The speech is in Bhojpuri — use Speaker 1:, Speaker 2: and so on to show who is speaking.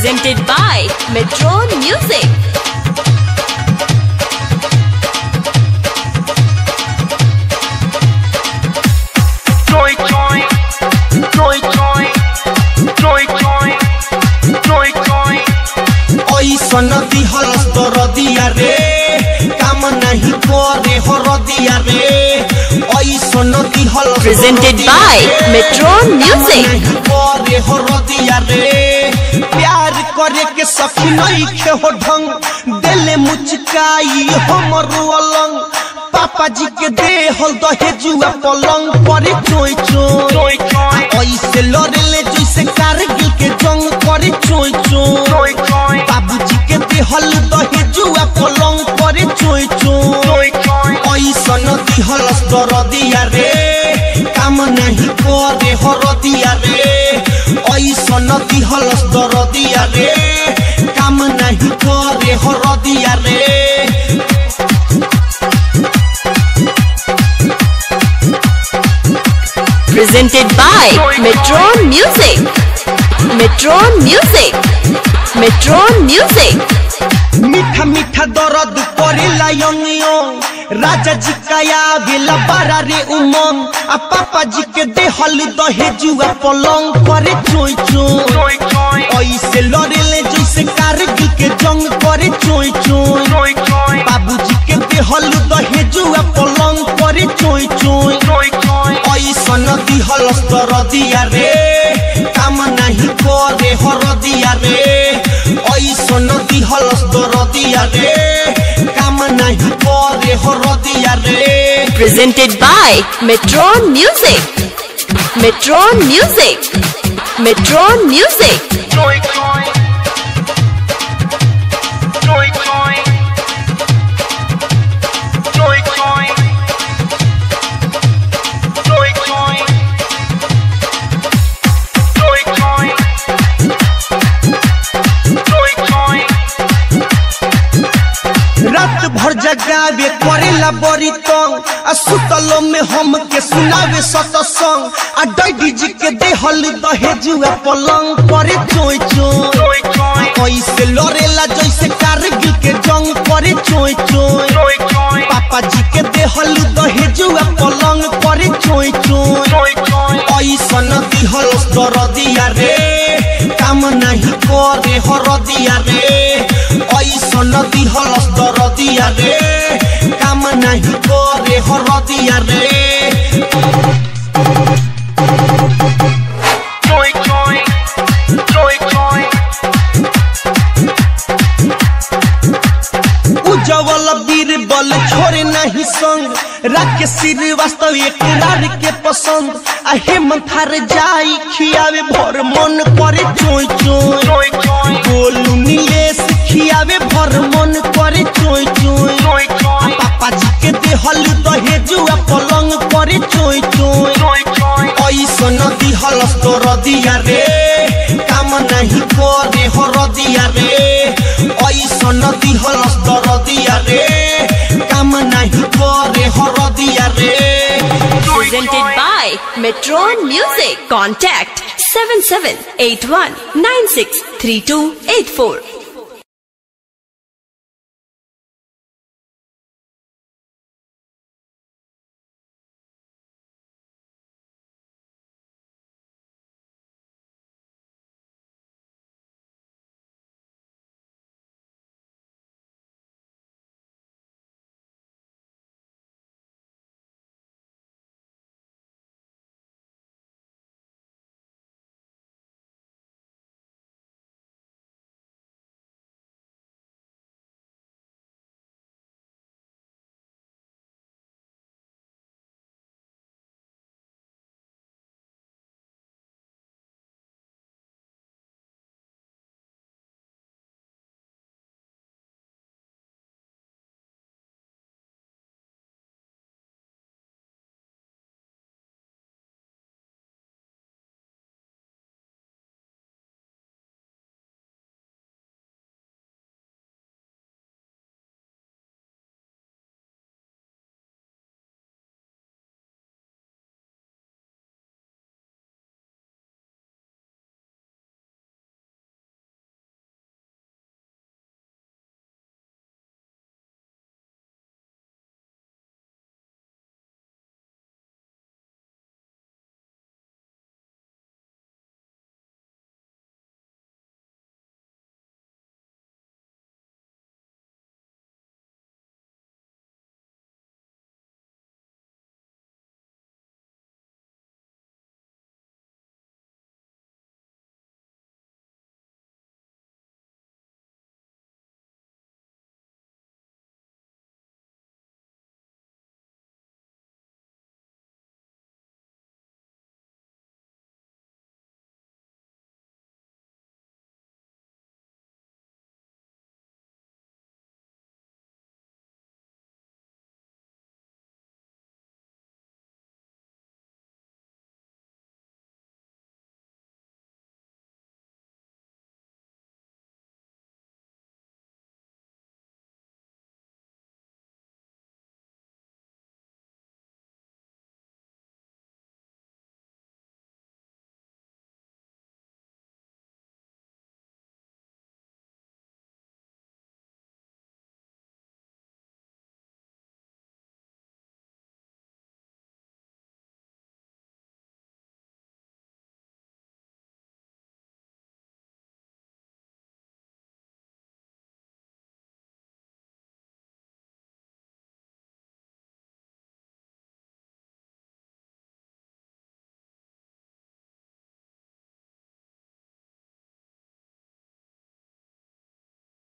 Speaker 1: Presented by Metron Music.
Speaker 2: Joy, joy, joy, joy, joy, joy, joy, joy.
Speaker 3: ओई सनदी हलस दर दिया रे काम नहीं करे हर दिया रे ओई सनदी हलस
Speaker 1: Presented by Metron Music.
Speaker 3: नहीं करे हर दिया रे प्यार करे के सखी नहीं खे हो ढंग दिले मुचकाई हमर अलंग पापा जी के दे हल दहेजुआ पलंग करे चोय चोय
Speaker 2: Joy, joy,
Speaker 3: ऐसे लड़ले जैसे कारगिल के जंग करे चोय चोय
Speaker 2: joy, joy,
Speaker 3: बाबूजी के दे हल दहेजुआ पलंग करे चोय चोय
Speaker 2: joy, joy.
Speaker 3: ऐसन दिहलस दर दिया रे काम नहीं करे हर दिया रे ऐसन दिहलस दर दिया रे काम नहीं करे हर दिया रे
Speaker 1: Presented by Metron Music. Metron Music. Metron Music.
Speaker 3: मीठा मीठा दर्द करेला यंगियो राजा जी काया बेला बारा रे उमंग आ पापा जी के देहल दहेजुआ पलंग करे चोय चोय
Speaker 2: Joy, joy,
Speaker 3: ऐसे लड़ेले जैसे कारगिल के जंग करे चोय चोय
Speaker 2: joy, joy,
Speaker 3: बाबूजी के देहल दहेजुआ पलंग करे चोय चोय
Speaker 2: joy, joy.
Speaker 3: ऐसन दिहलस दर दिया रे काम नहीं करे हर दिया रे ऐसन दिहलस दर दिया रे काम नहीं करे हर दिया रे
Speaker 1: Presented by Metron Music. Metron Music. Metron Music.
Speaker 2: Joy, joy, joy, joy, joy, joy, joy, joy, joy, joy, joy, joy.
Speaker 3: रात भर जगावे करेला बड़ी तंग आ सुतलो में हम के सुनावे सतसंग आ डैडी जी के देहल दहेजुआ पलंग करे चोय चोय
Speaker 2: Joy, joy,
Speaker 3: ऐसे लड़ेला जैसे कारगिल के जंग करे चोय चोय
Speaker 2: joy, joy,
Speaker 3: पापा जी के देहल दहेजुआ पलंग करे चोय चोय
Speaker 2: joy, joy.
Speaker 3: ऐसन दिहलस दर दिया रे काम नहीं करे हर दिया रे ऐसन दिहलस दर दिया रे काम नहीं करे हर दिया रे
Speaker 2: Joy, joy, joy, joy.
Speaker 3: उज्जवल बीरबल छोड़े नहीं संग राके श्रीवास्तव एकरार के पसंद आ हेमंत हर जाई खियावे भर मन करे चोय चोय
Speaker 2: Joy, joy,
Speaker 3: गोलू नीलेश खियावे भर मन करे चोय चोय
Speaker 2: joy, joy,
Speaker 3: पापा जी के देहल दहेजुआ पलंग करे चोय चोय
Speaker 2: joy, joy.
Speaker 3: ऐसन दिहलस दर दिया रे काम नहीं करे हर दिया रे ऐसन दिहलस दर दिया रे काम नहीं करे हर दिया रे
Speaker 1: Presented by Metron Music. Contact 7781963284.